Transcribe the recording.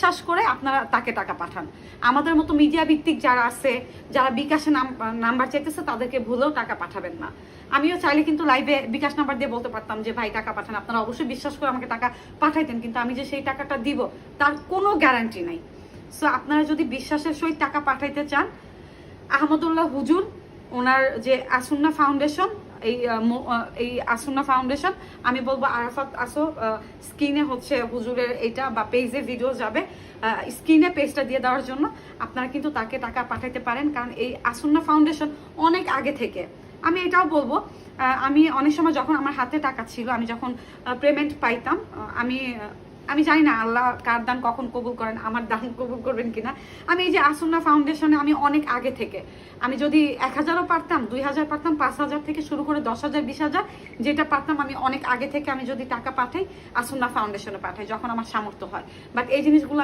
বিশ্বাস করে আপনারা তাকে টাকা পাঠান। আমাদের মতো মিডিয়া ভিত্তিক যারা আছে, যারা বিকাশে নাম্বার চাইতেছে, তাদেরকে ভুলেও টাকা পাঠাবেন না। আমিও চাইলে কিন্তু লাইভে বিকাশ নাম্বার দিয়ে বলতে পারতাম যে ভাই টাকা পাঠান, আপনারা অবশ্যই বিশ্বাস করে আমাকে টাকা পাঠাইতেন, কিন্তু আমি যে সেই টাকাটা দিব তার কোনো গ্যারান্টি নাই। সো আপনারা যদি বিশ্বাসের সহিত টাকা পাঠাইতে চান, আহমদুল্লাহ হুজুর ওনার যে আসুন্না ফাউন্ডেশন, এই আসুন্না ফাউন্ডেশন, আমি বলবো আরাফাত আসো, স্ক্রিনে হচ্ছে হুজুরের এটা বা পেজে ভিডিও যাবে, স্ক্রিনে পেজটা দিয়ে দেওয়ার জন্য আপনারা কিন্তু তাকে টাকা পাঠাইতে পারেন। কারণ এই আসুন্না ফাউন্ডেশন অনেক আগে থেকে, আমি এটাও বলবো, আমি অনেক সময় যখন আমার হাতে টাকা ছিল, আমি যখন পেমেন্ট পাইতাম, আমি জানি না আল্লাহ কার দান কখন কবুল করেন, আমার দান কবুল করবেন কিনা। আমি এই যে আসুন্না ফাউন্ডেশনে আমি অনেক আগে থেকে, আমি যদি 1000ও পারতাম, 2000 পারতাম, 5000 থেকে শুরু করে 10,000, 20,000 যেটা পারতাম, আমি অনেক আগে থেকে আমি যদি টাকা পাঠাই আসুন্না ফাউন্ডেশনে পাঠাই যখন আমার সামর্থ্য হয়। বাট এই জিনিসগুলো